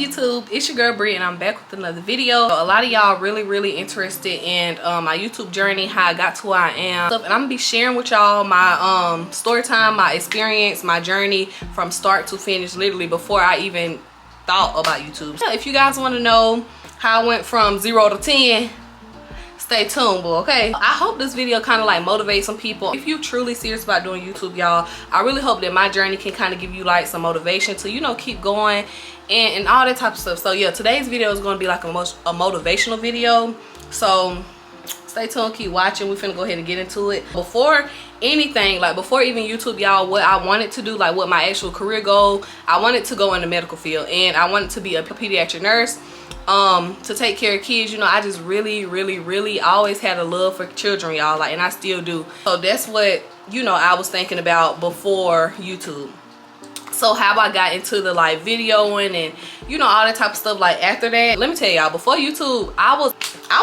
YouTube? It's your girl Bree and I'm back with another video. A lot of y'all really interested in my YouTube journey, how I got to where I am, and I'm gonna be sharing with y'all my story time, my experience, my journey from start to finish, literally before I even thought about YouTube. So if you guys want to know how I went from 0 to 10, stay tuned, boo, okay? I hope this video kind of like motivates some people. If you're truly serious about doing YouTube, y'all, I really hope that my journey can kind of give you like some motivation to, you know, keep going and all that type of stuff. So yeah, today's video is going to be like a motivational video, so stay tuned, keep watching. We're finna go ahead and get into it. Before anything, like before even YouTube, y'all, what I wanted to do, like what my actual career goal, I wanted to go in the medical field and I wanted to be a pediatric nurse, to take care of kids. You know, I just really always had a love for children, y'all, like, and I still do. So that's what, you know, I was thinking about before YouTube. So how I got into the like videoing and, you know, all that type of stuff, like after that, let me tell y'all, before YouTube, I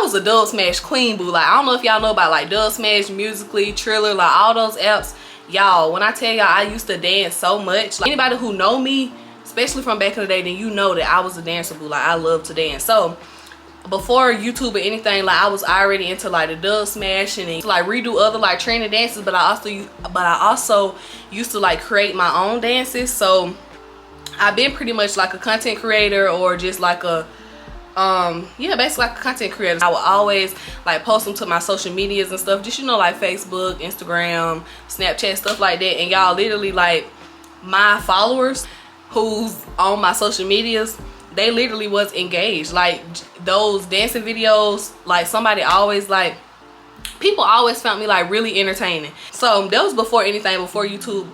was a Dub Smash queen, boo. Like, I don't know if y'all know about like Dub Smash, Musically, Triller, like all those apps. Y'all, when I tell y'all, I used to dance so much. Like, anybody who know me, especially from back in the day, then you know that I was a dancer, boo. Like, I love to dance. So before YouTube or anything, like, I was already into like the Dub Smash and like redo other like training dances, but I also used to like create my own dances. So I've been pretty much like a content creator, or just like a yeah, basically like a content creator. I would always like post them to my social medias and stuff, just, you know, like Facebook, Instagram, Snapchat, stuff like that. And y'all, literally, like, my followers who's on my social medias, they literally was engaged. Like, those dancing videos, like, somebody always, like, people always found me like really entertaining. So that was before anything, before YouTube,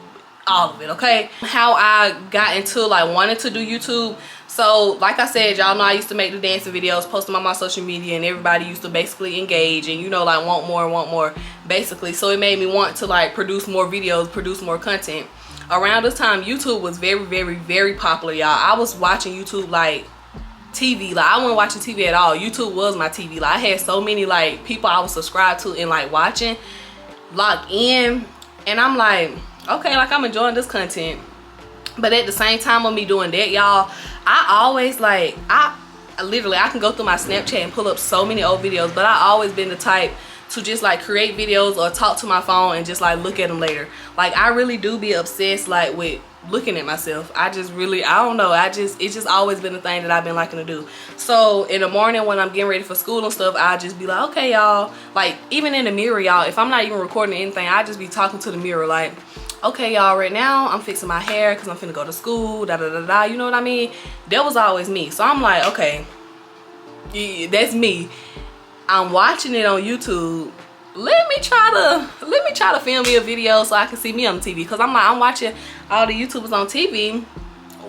all of it, okay? How I got into like wanting to do YouTube. So like I said, y'all know I used to make the dancing videos, post them on my social media, and everybody used to basically engage and, you know, like want more basically. So it made me want to like produce more videos, produce more content. Around this time, YouTube was very popular, y'all. I was watching YouTube like TV. Like, I wasn't watching TV at all. YouTube was my TV. Like, I had so many like people I was subscribed to and like watching, locked in, and I'm like, okay, like, I'm enjoying this content. But at the same time of me doing that, y'all, I always like, I literally, I can go through my Snapchat and pull up so many old videos, but I always been the type to just like create videos or talk to my phone and just like look at them later. Like, I really do be obsessed like with looking at myself. I just really, I don't know, it's just always been a thing that I've been liking to do. So in the morning when I'm getting ready for school and stuff, I just be like, okay, y'all, like, even in the mirror, y'all, if I'm not even recording anything, I just be talking to the mirror like, okay, y'all, right now I'm fixing my hair because I'm finna go to school, you know what I mean? That was always me. So I'm like, okay, yeah, that's me. I'm watching it on YouTube. Let me try to film me a video so I can see me on TV, because I'm like, I'm watching all the YouTubers on TV.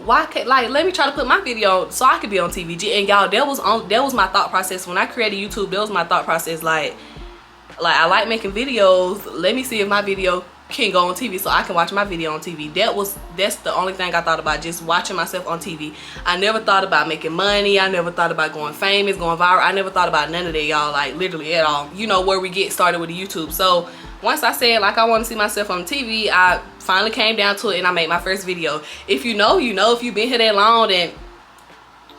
Why can't, like, let me try to put my video so I could be on TV. And y'all, that was my thought process when I created YouTube. That was my thought process. Like I like making videos. Let me see if my video can go on TV so I can watch my video on TV. That's the only thing I thought about, just watching myself on TV. I never thought about making money. I never thought about going famous, going viral. I never thought about none of that, y'all, like literally at all. You know, where we get started with the YouTube. So once I said like I want to see myself on TV, I finally came down to it and I made my first video. If you know, you know. If you've been here that long, then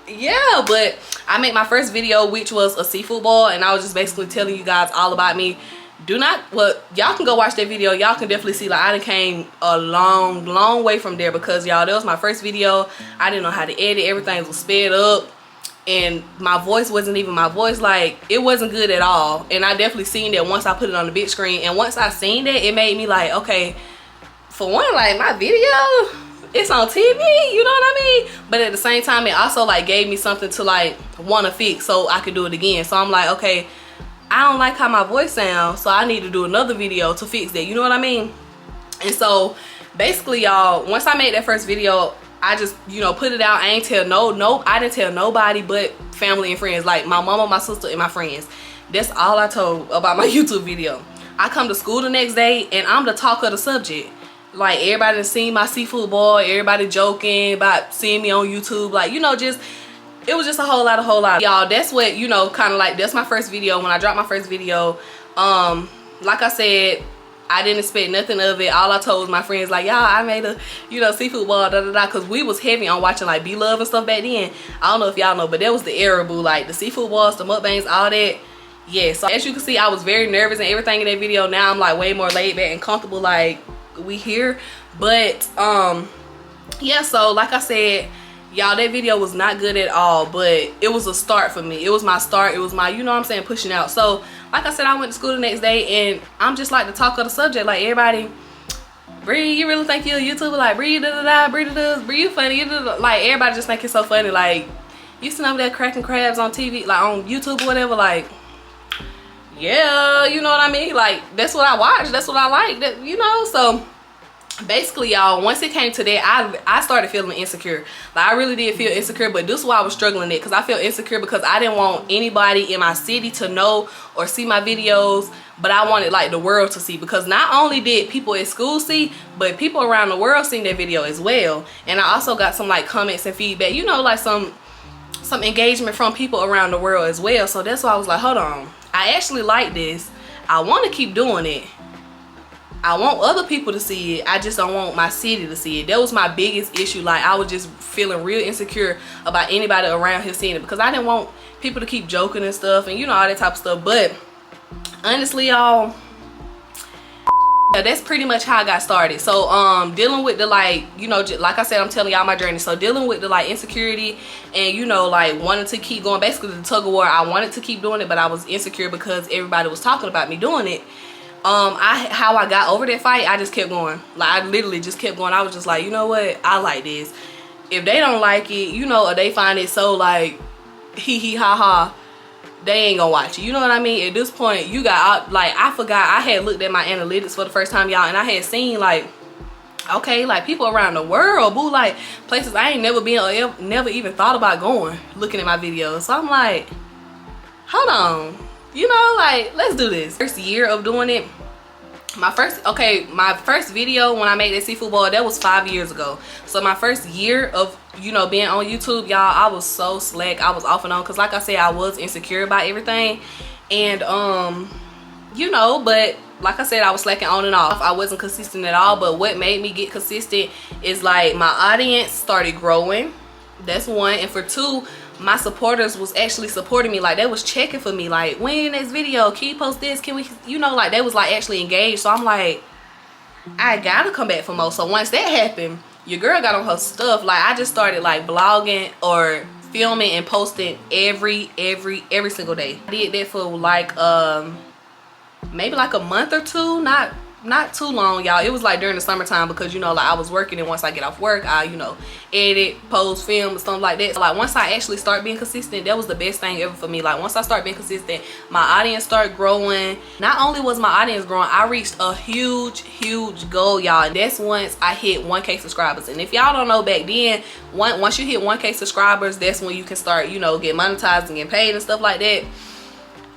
yeah. But I made my first video, which was a seafood boil, and I was just basically telling you guys all about me. Y'all can go watch that video. Y'all can definitely see like I done came a long way from there, because y'all, that was my first video. I didn't know how to edit. Everything was sped up and my voice wasn't even my voice. Like, it wasn't good at all. And I definitely seen that once I put it on the big screen. And once I seen that, it made me like, okay, for one, like, my video, it's on TV, you know what I mean? But at the same time, it also like gave me something to like want to fix so I could do it again. So I'm like, okay, I don't like how my voice sounds, so I need to do another video to fix that, you know what I mean? And so basically, y'all, once I made that first video, I just, you know, put it out. I didn't tell nobody but family and friends, like my mama, my sister, and my friends. That's all I told about my YouTube video. I come to school the next day and I'm the talk of the subject. Like, everybody done seen my seafood boil, everybody joking about seeing me on YouTube, like, you know, just, it was just a whole lot. Y'all, that's what, you know, kind of like, that's my first video. When I dropped my first video, like I said, I didn't expect nothing of it. All I told was my friends like, y'all, I made a, you know, seafood ball, da da da, because we was heavy on watching like Be Love and stuff back then. I don't know if y'all know, but that was the era, boo. Like the seafood balls, the mukbangs, all that. Yeah, so as you can see, I was very nervous and everything in that video. Now I'm like way more laid back and comfortable, like we here. But yeah, so like I said, y'all, that video was not good at all, but it was a start for me. It was my start. It was my, you know what I'm saying, pushing out. So like I said, I went to school the next day, and I'm just like the talk of the subject. Like everybody, Bree, you really think you're a YouTuber? Like Bree, da da da, Bree, da da, Bree, you funny, da, da, da. Like everybody just think it's so funny. Like you sitting over there cracking crabs on TV, like on YouTube or whatever. Like, yeah, you know what I mean? Like that's what I watch. That's what I like. That, you know, so basically, y'all, once it came to that, I started feeling insecure. Like I really did feel insecure, but this is why I was struggling it, because I feel insecure because I didn't want anybody in my city to know or see my videos, but I wanted like the world to see, because not only did people at school see, but people around the world seen that video as well. And I also got some like comments and feedback, you know, like some engagement from people around the world as well. So that's why I was like, hold on, I actually like this. I want to keep doing it. I want other people to see it. I just don't want my city to see it. That was my biggest issue. Like I was just feeling real insecure about anybody around here seeing it, because I didn't want people to keep joking and stuff and, you know, all that type of stuff. But honestly, y'all, that's pretty much how I got started. So dealing with the, like, you know, like I said, I'm telling y'all my journey. So dealing with the like insecurity and, you know, like wanting to keep going, basically the tug of war. I wanted to keep doing it, but I was insecure because everybody was talking about me doing it. How I got over that fight, I just kept going. Like I literally just kept going. I was just like, you know what, I like this. If they don't like it, you know, or they find it so like hee hee ha ha, they ain't gonna watch it. You know what I mean? At this point, you got, like, I forgot, I had looked at my analytics for the first time, y'all, and I had seen like, okay, like people around the world, boo, like places I ain't never been or never even thought about going, looking at my videos. So I'm like, hold on, you know, like, let's do this. First year of doing it, my first video when I made that seafood bowl, that was 5 years ago. So my first year of, you know, being on YouTube, y'all, I was so slack. I was off and on, because like I said, I was insecure about everything. And you know, but like I said, I was slacking on and off. I wasn't consistent at all. But what made me get consistent is like my audience started growing. That's one. And for two, my supporters was actually supporting me. Like they was checking for me, like, when next video, can you post this, can we, you know, like they was like actually engaged. So I'm like, I gotta come back for more. So once that happened, your girl got on her stuff. Like I just started like blogging or filming and posting every single day. I did that for like maybe like a month or two, not too long, y'all. It was like during the summertime, because, you know, like I was working, and once I get off work, I, you know, edit, post, film, and stuff like that. So like once I actually start being consistent, that was the best thing ever for me. Like once I start being consistent, my audience started growing. Not only was my audience growing, I reached a huge goal, y'all, and that's once I hit 1K subscribers. And if y'all don't know, back then, once you hit 1K subscribers, that's when you can start, you know, get monetized and get paid and stuff like that.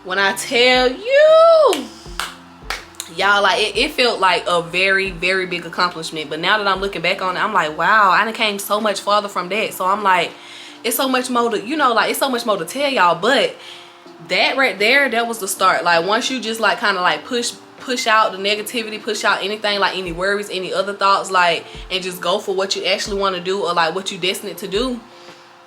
When I tell you, y'all, like it felt like a very big accomplishment. But now that I'm looking back on it, I'm like, wow, I done came so much farther from that. So I'm like, it's so much more to, you know, like it's so much more to tell y'all. But that right there, that was the start. Like once you just like kind of like push out the negativity, push out anything, like any worries, any other thoughts, like, and just go for what you actually want to do, or like what you destined to do,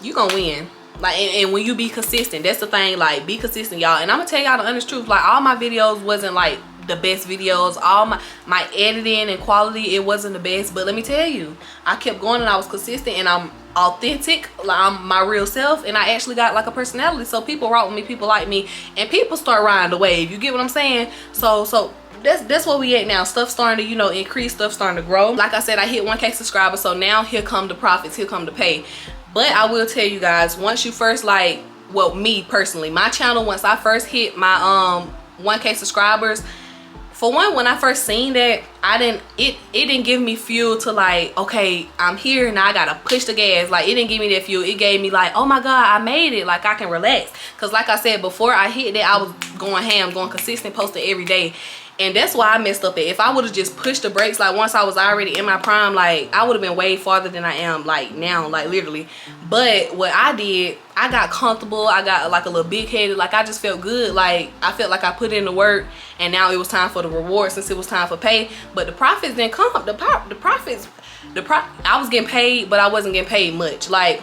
you gonna win. Like, and when you be consistent, that's the thing. Like, be consistent, y'all. And I'm gonna tell y'all the honest truth, like all my videos wasn't like the best videos. All my editing and quality, it wasn't the best, but let me tell you, I kept going and I was consistent, and I'm authentic, like I'm my real self, and I actually got like a personality. So people rock with me, people like me, and people start riding the wave. You get what I'm saying? So that's where we at now. Stuff starting to, you know, increase, stuff starting to grow. Like I said, I hit 1K subscribers, so now here come the profits, here come the pay. But I will tell you guys, once you first, like, well, me personally, my channel, once I first hit my 1K subscribers, for one, when I first seen that, it didn't give me fuel to like, okay, I'm here now, I gotta push the gas. Like, it didn't give me that fuel. It gave me like, oh my god, I made it, like I can relax. Because like I said, before I hit that, I was going ham, going consistent, posting every day. And that's why I messed up. If I would have just pushed the brakes, like once I was already in my prime, like I would have been way farther than I am like now, like literally. But what I did, I got comfortable. I got like a little big headed. Like I just felt good. Like I felt like I put in the work, and now it was time for the reward since it was time for pay. But the profits didn't come. I was getting paid, but I wasn't getting paid much. Like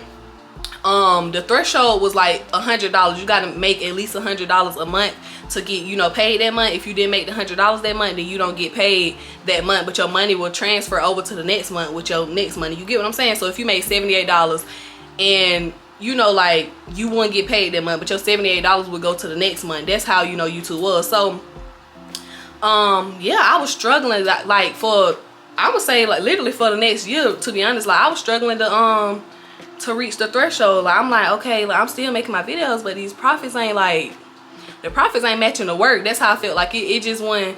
the threshold was like $100. You got to make at least $100 a month to get, you know, paid that month. If you didn't make the $100 that month, then you don't get paid that month, but your money will transfer over to the next month with your next money. You get what I'm saying? So if you made $78 and you know, like you wouldn't get paid that month, but your $78 would go to the next month. That's how, you know, YouTube was. So yeah, I was struggling like for, I would say like literally for the next year, to be honest. Like I was struggling to reach the threshold. Like I'm like, okay, like I'm still making my videos, but these profits ain't like, the profits ain't matching the work. That's how I felt. Like it just wasn't,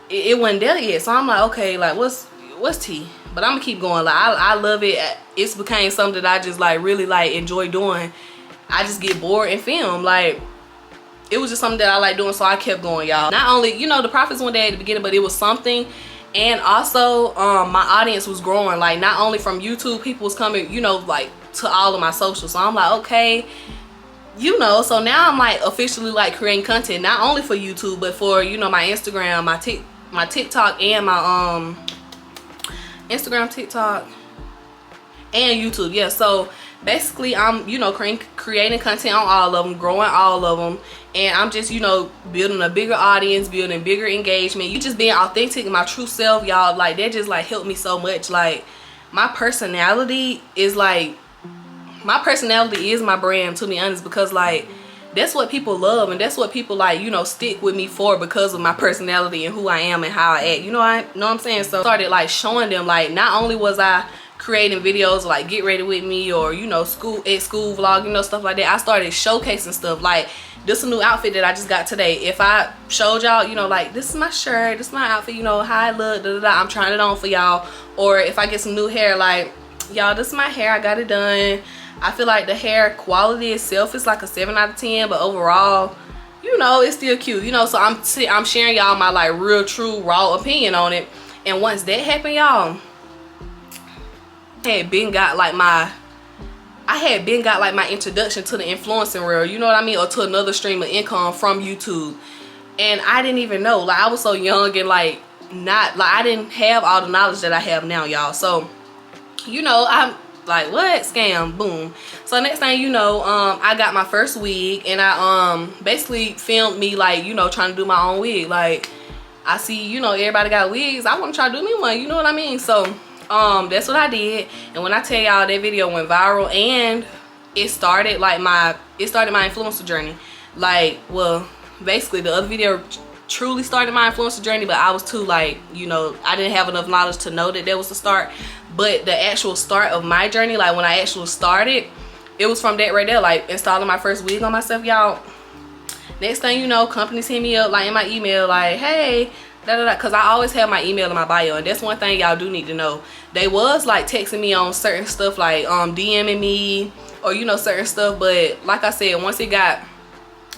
it wasn't there yet. So I'm like, okay, like what's tea? But I'm gonna keep going. Like I love it. It's became something that I just like really like enjoy doing. I just get bored and film. Like it was just something that I like doing, so I kept going, y'all. Not only, you know, the profits one day at the beginning, but it was something. And also my audience was growing. Like not only from YouTube, people was coming, you know, like to all of my socials. So I'm like, okay, you know, so now I'm like officially like creating content not only for YouTube, but for, you know, my Instagram, my TikTok, and my Instagram, TikTok, and YouTube. Yeah, so basically I'm, you know, creating content on all of them, growing all of them, and I'm just, you know, building a bigger audience, building bigger engagement. You just being authentic, my true self, y'all. Like that just like helped me so much. Like my personality is like, my personality is my brand, to be honest, because like that's what people love, and that's what people like, you know, stick with me for, because of my personality and who I am and how I act. You know what I'm saying? So I started like showing them, like not only was I creating videos like get ready with me, or you know, school vlog, you know, stuff like that. I started showcasing stuff. Like this is a new outfit that I just got today. If I showed y'all, you know, like this is my shirt, this is my outfit, you know, how I look, I'm trying it on for y'all. Or if I get some new hair, like y'all, this is my hair, I got it done. I feel like the hair quality itself is like a 7 out of 10, but overall, you know, it's still cute, you know. So I'm sharing y'all my like real, true, raw opinion on it. And once that happened, y'all, I had been got like my introduction to the influencing world, you know what I mean, or to another stream of income from YouTube. And I didn't even know. Like I was so young and like not like I didn't have all the knowledge that I have now, y'all. So you know, I'm like, what? Scam, boom. So next thing you know, I got my first wig, and I basically filmed me like, you know, trying to do my own wig. Like I see, you know, everybody got wigs, I want to try to do me one, you know what I mean? So that's what I did. And when I tell y'all, that video went viral, and it started my influencer journey. Like, well, basically the other video truly started my influencer journey, but I was too like, you know, I didn't have enough knowledge to know that was the start. But the actual start of my journey, like when I actually started, it was from that right there, like installing my first wig on myself, y'all. Next thing you know, companies hit me up like in my email, like, hey, because I always have my email in my bio. And that's one thing y'all do need to know. They was like texting me on certain stuff, like DMing me, or you know, certain stuff. But like I said, once it got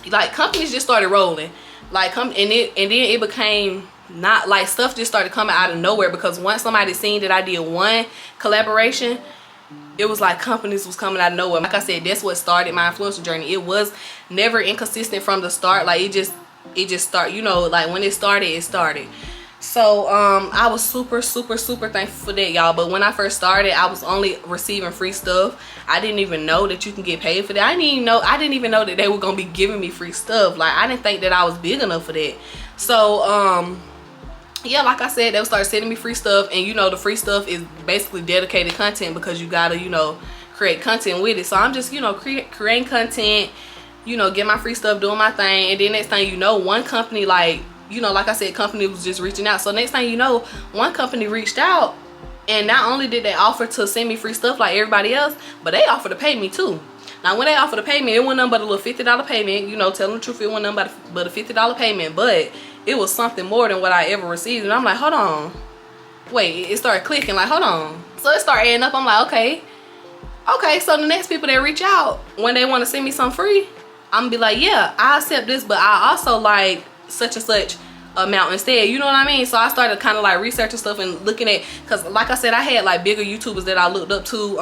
like, companies just started rolling, like and then it became not like, stuff just started coming out of nowhere, because once somebody seen that I did one collaboration, it was like companies was coming out of nowhere. Like I said, that's what started my influencer journey. It was never inconsistent from the start. Like it just started, you know, like when it started, it started. So I was super thankful for that, y'all. But when I first started, I was only receiving free stuff. I didn't even know that you can get paid for that. I didn't even know that they were gonna be giving me free stuff. Like I didn't think that I was big enough for that. So yeah, like I said, they'll start sending me free stuff, and you know, the free stuff is basically dedicated content, because you gotta, you know, create content with it. So I'm just, you know, creating content, you know, get my free stuff, doing my thing. And then next thing you know, one company, like, you know, like I said, company was just reaching out. So next thing you know, one company reached out, and not only did they offer to send me free stuff like everybody else, but they offered to pay me too. Now when they offered to pay me, it wasn't nothing but a little $50 payment, you know, telling the truth, it wasn't nothing but a $50 payment, but it was something more than what I ever received. And I'm like, hold on, wait, it started clicking, like, hold on. So it started adding up. I'm like, okay, so the next people that reach out, when they want to send me something free, I'm gonna be like, yeah, I accept this, but I also like such and such amount instead, you know what I mean? So I started kind of like researching stuff and looking at, because like I said, I had like bigger YouTubers that I looked up to,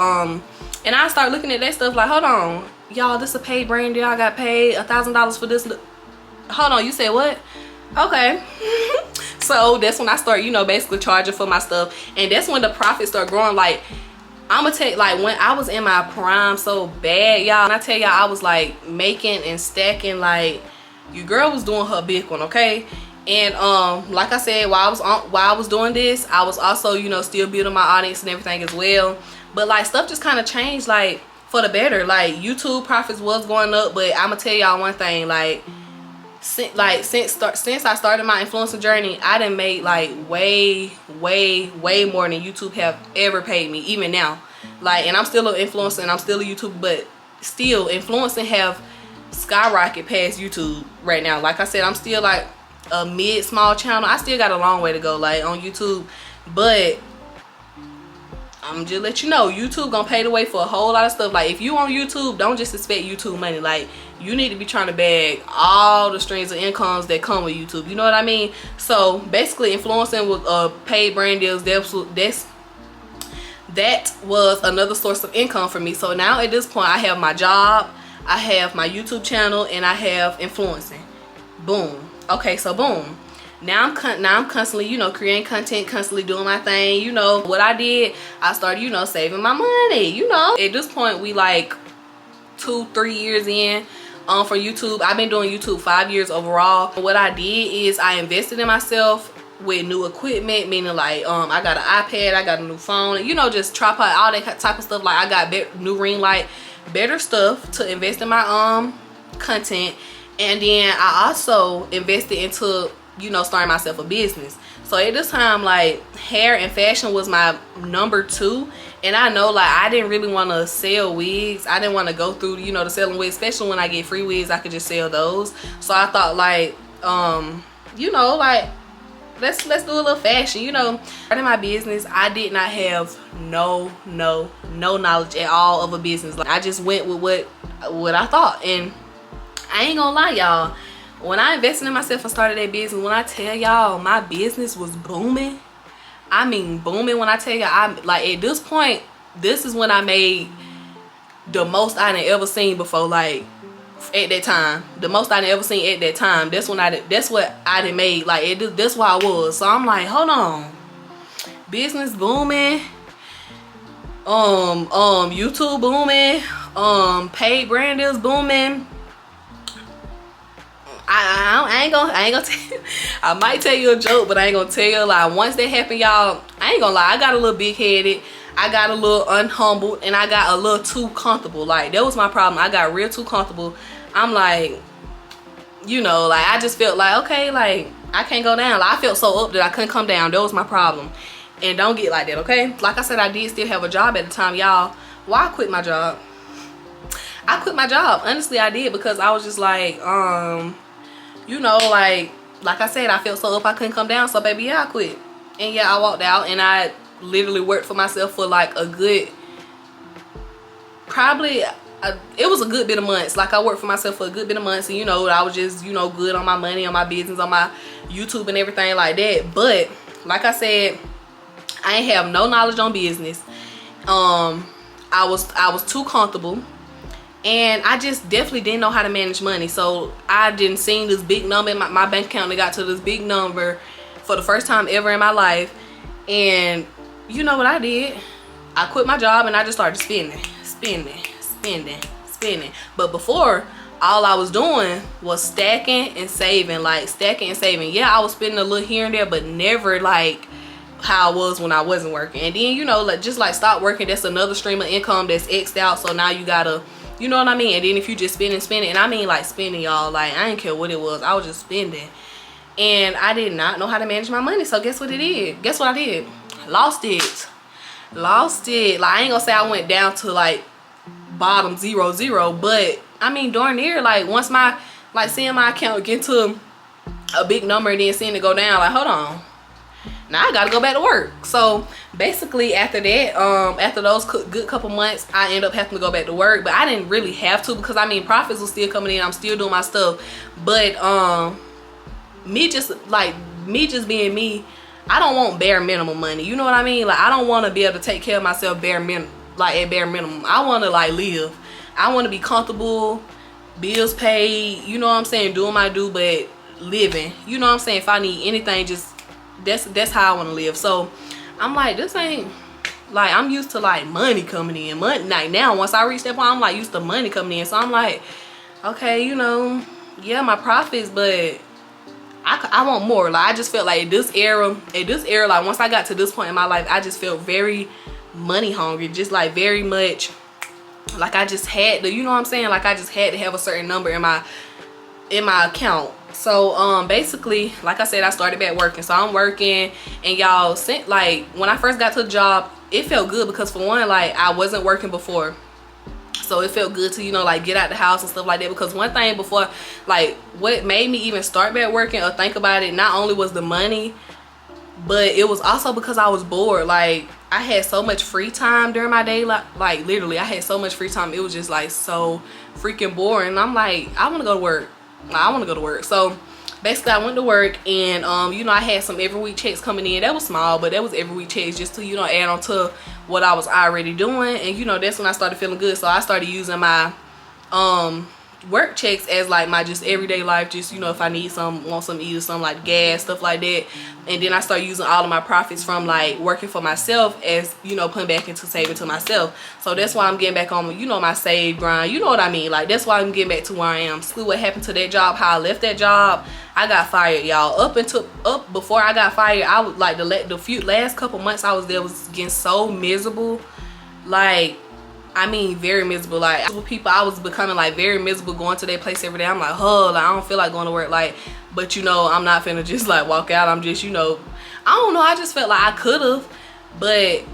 and I started looking at that stuff like, hold on, y'all, this is a paid brand deal. I got paid $1,000 for this. Hold on, you said what? Okay. So that's when I start, you know, basically charging for my stuff, and that's when the profits start growing. Like, I'm gonna tell you, like, when I was in my prime so bad, y'all, and I tell y'all, I was like making and stacking, like, your girl was doing her big one, okay? And like I said, while I was doing this, I was also, you know, still building my audience and everything as well. But like, stuff just kind of changed, like, for the better. Like, YouTube profits was going up, but I'm gonna tell y'all one thing, like, since I started my influencer journey, I done made like way more than YouTube have ever paid me, even now. Like, and I'm still an influencer and I'm still a YouTuber, but still, influencing have skyrocketed past YouTube right now. Like I said, I'm still like a mid-small channel. I still got a long way to go, like, on YouTube, but I'm just let you know, YouTube gonna pay the way for a whole lot of stuff. Like, if you on YouTube, don't just expect YouTube money. Like, you need to be trying to bag all the streams of incomes that come with YouTube, you know what I mean? So basically, influencing with paid brand deals, that was another source of income for me. So now at this point, I have my job, I have my YouTube channel, and I have influencing. Boom. Okay, so boom. Now I'm constantly, you know, creating content, constantly doing my thing. You know what I did? I started, you know, saving my money. You know, at this point, we like 2-3 years in for YouTube. I've been doing YouTube 5 years overall. What I did is I invested in myself with new equipment, meaning like I got an iPad, I got a new phone, you know, just tripod, all that type of stuff. Like, I got new ring light, better stuff to invest in my content. And then I also invested into, you know, starting myself a business. So at this time, like, hair and fashion was my number 2. And I know, like, I didn't really want to sell wigs. I didn't want to go through, you know, the selling wigs, especially when I get free wigs, I could just sell those. So I thought, like, you know, like, let's do a little fashion, you know. Starting my business, I did not have no knowledge at all of a business. Like, I just went with what I thought. And I ain't gonna lie, y'all, when I invested in myself and started that business, when I tell y'all my business was booming, I mean booming. When I tell y'all, I like, at this point, this is when I made the most I done ever seen before. Like, at that time, the most I done ever seen at that time, that's what I done made. Like, that's where I was. So I'm like, hold on, business booming, YouTube booming, paid brand deals booming. I ain't gonna tell you. I might tell you a joke, but I ain't gonna tell you. Like, once that happened, y'all, I ain't gonna lie, I got a little big-headed, I got a little unhumbled, and I got a little too comfortable. Like, that was my problem. I got real too comfortable. I'm like, you know, like, I just felt like, okay, like, I can't go down. Like, I felt so up that I couldn't come down. That was my problem. And don't get like that, okay? Like I said, I did still have a job at the time, y'all. Why I quit my job? I quit my job. Honestly, I did, because I was just like, you know, like I said, I felt so up I couldn't come down. So baby, yeah, I quit. And yeah, I walked out, and I literally worked for myself for like a good, probably it was a good bit of months. Like, I worked for myself for a good bit of months, and you know, I was just, you know, good on my money, on my business, on my YouTube and everything like that. But like I said, I ain't have no knowledge on business. I was too comfortable. And I just definitely didn't know how to manage money. So I didn't see this big number in my bank account. They got to this big number for the first time ever in my life. And you know what I did? I quit my job and I just started spending. But before, all I was doing was stacking and saving. Like, stacking and saving. Yeah, I was spending a little here and there, but never like how I was when I wasn't working. And then, you know, like, just like stop working, that's another stream of income that's X'd out. So now you gotta, you know what I mean? And then if you just spending, and I mean like spending, y'all, like, I didn't care what it was, I was just spending. And I did not know how to manage my money. So guess what it did? Guess what I did? Lost it. Like, I ain't gonna say I went down to like bottom 0, but I mean darn near, like, once my, like, seeing my account get to a big number and then seeing it go down, like, hold on, now I gotta go back to work. So basically after that, after those good couple months, I ended up having to go back to work. But I didn't really have to, because I mean profits was still coming in, I'm still doing my stuff. But me just like me just being me, I don't want bare minimum money. You know what I mean? Like, I don't want to be able to take care of myself at bare minimum. I want to like live. I want to be comfortable, bills paid, you know what I'm saying, doing my due, but living. You know what I'm saying? If I need anything, just that's how I want to live. So I'm like, this ain't like, I'm used to like money coming in. Money, like now, once I reach that point, I'm like used to money coming in. So I'm like, okay, you know, yeah, my profits, but I want more. Like, I just felt like at this era, like once I got to this point in my life, I just felt very money hungry, just like very much like I just had to, you know what I'm saying, like I just had to have a certain number in my account. So basically, like I said, I started back working. So I'm working, and y'all, like when I first got to the job, it felt good because for one, like I wasn't working before. So it felt good to, you know, like get out the house and stuff like that. Because one thing before, like what made me even start back working or think about it, not only was the money, but it was also because I was bored. Like I had so much free time during my day. Like literally, I had so much free time. It was just like so freaking boring. I'm like, I want to go to work. I want to go to work. So basically, I went to work, and you know, I had some every week checks coming in. That was small, but that was every week checks just to, you know, add on to what I was already doing. And you know, that's when I started feeling good. So I started using my work checks as like my just everyday life, just, you know, if I need some, want some, either some like gas, stuff like that. And then I started using all of my profits from like working for myself as, you know, putting back into saving to myself. So that's why I'm getting back on, you know, my save grind, you know what I mean. Like that's why I'm getting back to where I am. See what happened to that job, how I left that job. I got fired, y'all. Up before I got fired, I was like the last couple months I was there was getting so miserable. Like, I mean, very miserable. Like, people, I was becoming like very miserable going to their place every day. I'm like, oh, like, I don't feel like going to work. Like, but you know, I'm not finna just like walk out. I'm just, you know, I don't know. I just felt like I could have, but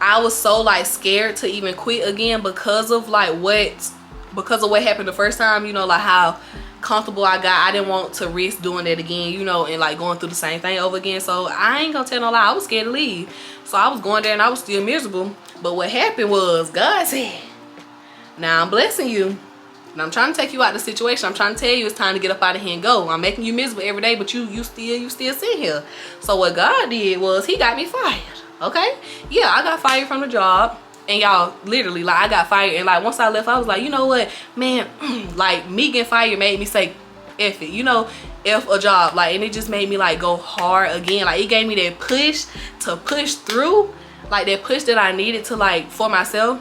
I was so like scared to even quit again because of what happened the first time. You know, like how comfortable I got. I didn't want to risk doing that again, you know, and like going through the same thing over again. So I ain't gonna tell no lie, I was scared to leave. So I was going there and I was still miserable. But what happened was, God said, now I'm blessing you, and I'm trying to take you out of the situation. I'm trying to tell you it's time to get up out of here and go. I'm making you miserable every day, but you still sit here. So what God did was he got me fired. Okay, yeah, I got fired from the job. And y'all, literally, like, I got fired, and like once I left, I was like, you know what, man, like me getting fired made me say F it, you know, F a job. Like, and it just made me like go hard again. Like, it gave me that push to push through, like that push that I needed to, like, for myself.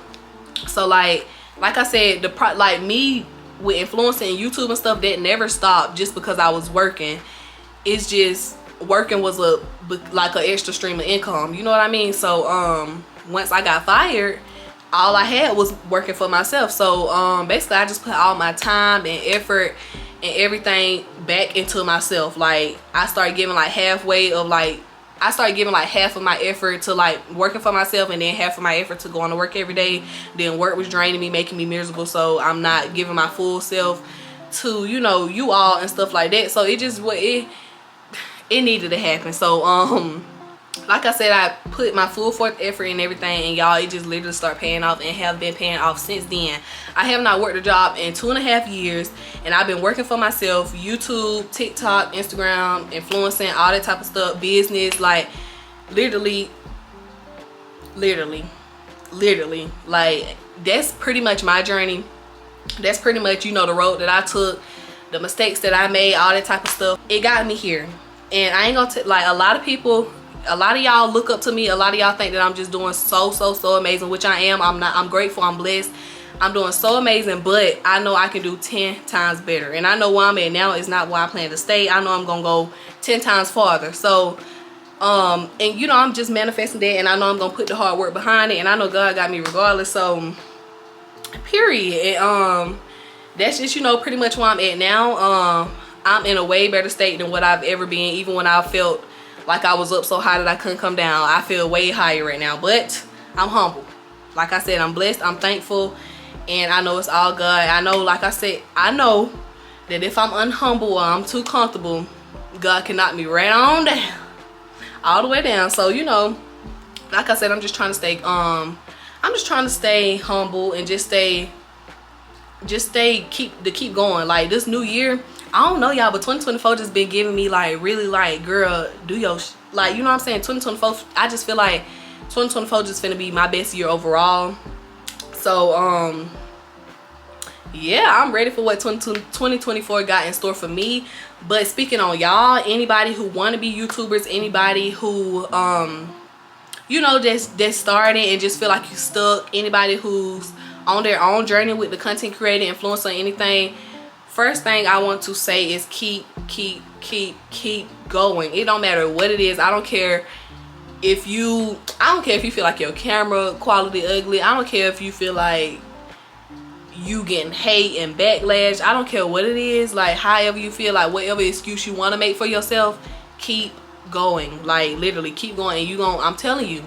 So like I said, like me with influencing YouTube and stuff, that never stopped just because I was working. It's just working was like an extra stream of income, you know what I mean? So once I got fired, all I had was working for myself. So basically I just put all my time and effort and everything back into myself. Like, I started giving like half of my effort to like working for myself, and then half of my effort to going to work every day. Then work was draining me, making me miserable, so I'm not giving my full self to, you know, you all and stuff like that. So it just it needed to happen. So like I said, I put my full forth effort in everything, and y'all, it just literally started paying off and have been paying off since then. I have not worked a job in 2.5 years, and I've been working for myself. YouTube, TikTok, Instagram, influencing, all that type of stuff, business, like literally, like that's pretty much my journey. That's pretty much, you know, the road that I took, the mistakes that I made, all that type of stuff. It got me here. And I ain't gonna like, a lot of y'all look up to me. A lot of y'all think that I'm just doing so amazing, which I am. I'm grateful, I'm blessed, I'm doing so amazing, but I know I can do 10 times better. And I know where I'm at now is not where I plan to stay. I know I'm gonna go 10 times farther. So and you know, I'm just manifesting that, and I know I'm gonna put the hard work behind it, and I know God got me regardless. So period. And that's just, you know, pretty much where I'm at now. I'm in a way better state than what I've ever been. Even when I felt like I was up so high that I couldn't come down, I feel way higher right now. But I'm humble. Like I said, I'm blessed, I'm thankful, and I know it's all God. I know, like I said, I know that if I'm unhumble or I'm too comfortable, God can knock me right on down, all the way down. So, you know, like I said, I'm just trying to stay humble and keep going. Like, this new year, I don't know y'all, but 2024 just been giving me like really like, girl, do your like, you know what I'm saying? 2024, I just feel like 2024 just finna be my best year overall. So yeah, I'm ready for what 2024 got in store for me. But speaking on y'all, anybody who want to be YouTubers, anybody who you know, that's starting and just feel like you stuck, anybody who's on their own journey with the content creator, influencer, anything, first thing I want to say is keep going. It don't matter what it is. I don't care if you feel like your camera quality ugly. I don't care if you feel like you getting hate and backlash. I don't care what it is. Like, however you feel, like whatever excuse you want to make for yourself, keep going. Like, literally keep going, and I'm telling you,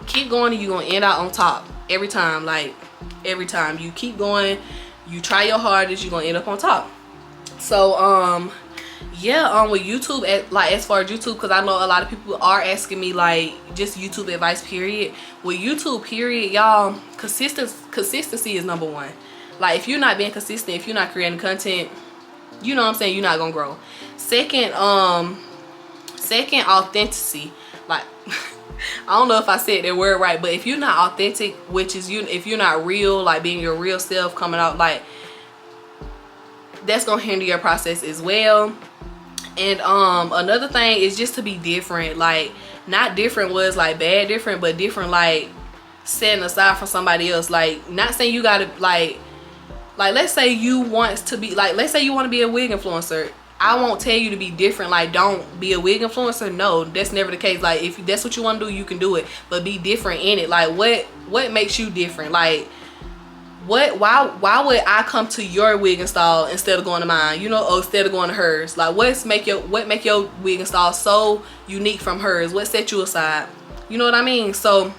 keep going and you're gonna end out on top every time. Like, every time you keep going, you try your hardest, you're gonna end up on top. So yeah, with YouTube, as far as YouTube, because I know a lot of people are asking me like just YouTube advice period. With YouTube period, y'all, consistency is number one. Like, if you're not being consistent, if you're not creating content, you know what I'm saying, you're not gonna grow. Second, authenticity. Like, I don't know if I said that word right, but if you're not authentic, which is if you're not real, like being your real self, coming out, like, that's gonna hinder your process as well. And another thing is just to be different. Like, not different was like bad different, but different like setting aside from somebody else. Like, not saying you gotta like let's say you want to be like, let's say you want to be a wig influencer. I won't tell you to be different, like don't be a wig influencer. No, that's never the case. Like, if that's what you want to do, you can do it, but be different in it. Like, what makes you different? Like, why would I come to your wig install instead of going to mine, you know, or instead of going to hers? Like, what make your wig install so unique from hers? What set you aside? You know what I mean? So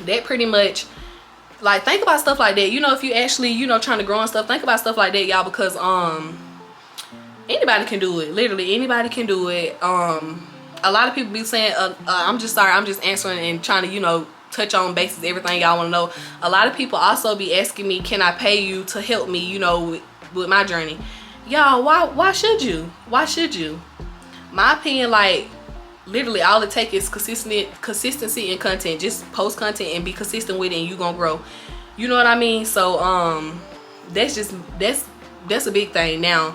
that pretty much, like, think about stuff like that. You know, if you actually, you know, trying to grow and stuff, think about stuff like that, y'all, because anybody can do it. Literally anybody can do it. A lot of people be saying I'm just answering and trying to, you know, touch on basis everything y'all want to know. A lot of people also be asking me, can I pay you to help me, you know, with my journey? Y'all, why should you? My opinion, like, literally all it takes is consistency in content. Just post content and be consistent with it, and you gonna grow. You know what I mean? So that's a big thing. Now,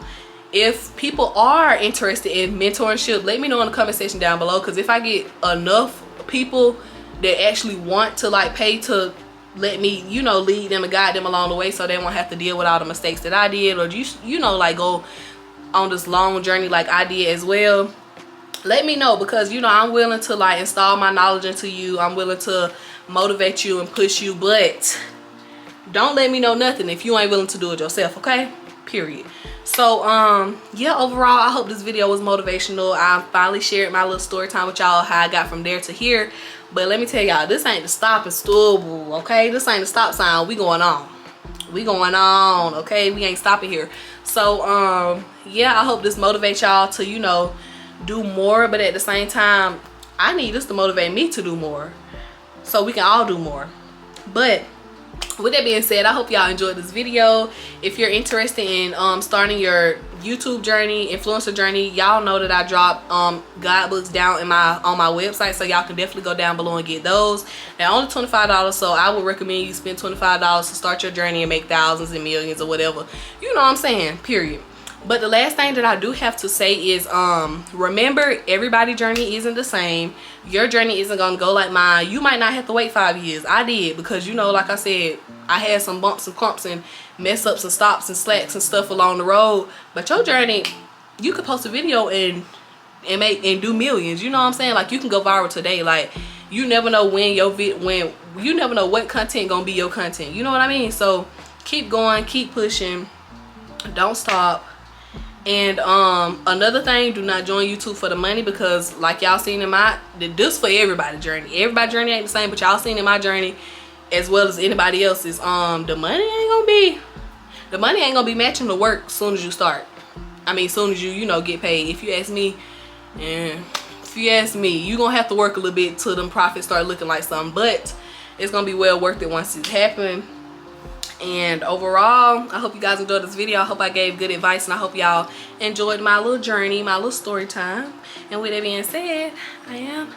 if people are interested in mentorship, let me know in the comment section down below, because if I get enough people that actually want to like pay to let me, you know, lead them and guide them along the way, so they won't have to deal with all the mistakes that I did, or you know, like go on this long journey like I did as well, let me know, because, you know, I'm willing to like install my knowledge into you. I'm willing to motivate you and push you, but don't let me know nothing if you ain't willing to do it yourself, okay? Period. So yeah, overall, I hope this video was motivational. I finally shared my little story time with y'all, how I got from there to here. But let me tell y'all, this ain't the stop and stop, okay? This ain't the stop sign. We going on, okay? We ain't stopping here. So yeah, I hope this motivates y'all to, you know, do more, but at the same time, I need this to motivate me to do more, so we can all do more. But with that being said, I hope y'all enjoyed this video. If you're interested in starting your YouTube journey, influencer journey, y'all know that I drop guidebooks down in on my website, so y'all can definitely go down below and get those. They're only $25, so I would recommend you spend $25 to start your journey and make thousands and millions or whatever, you know what I'm saying, period. But the last thing that I do have to say is remember, everybody's journey isn't the same. Your journey isn't gonna go like mine. You might not have to wait 5 years. I did, because, you know, like I said, I had some bumps and clumps and mess ups and stops and slacks and stuff along the road. But your journey, you could post a video and do millions. You know what I'm saying? Like, you can go viral today. Like, you never know when you never know what content gonna be your content. You know what I mean? So keep going, keep pushing, don't stop. And another thing, do not join YouTube for the money, because like y'all seen in this for everybody's journey. Everybody's journey ain't the same, but y'all seen in my journey as well as anybody else's, the money ain't gonna be matching the work as soon as you start. I mean, as soon as you know, get paid. If you ask me, you gonna have to work a little bit till them profits start looking like something, but it's gonna be well worth it once it's happened. And overall, I hope you guys enjoyed this video. I hope I gave good advice, and I hope y'all enjoyed my little journey, my little story time. And with that being said, I am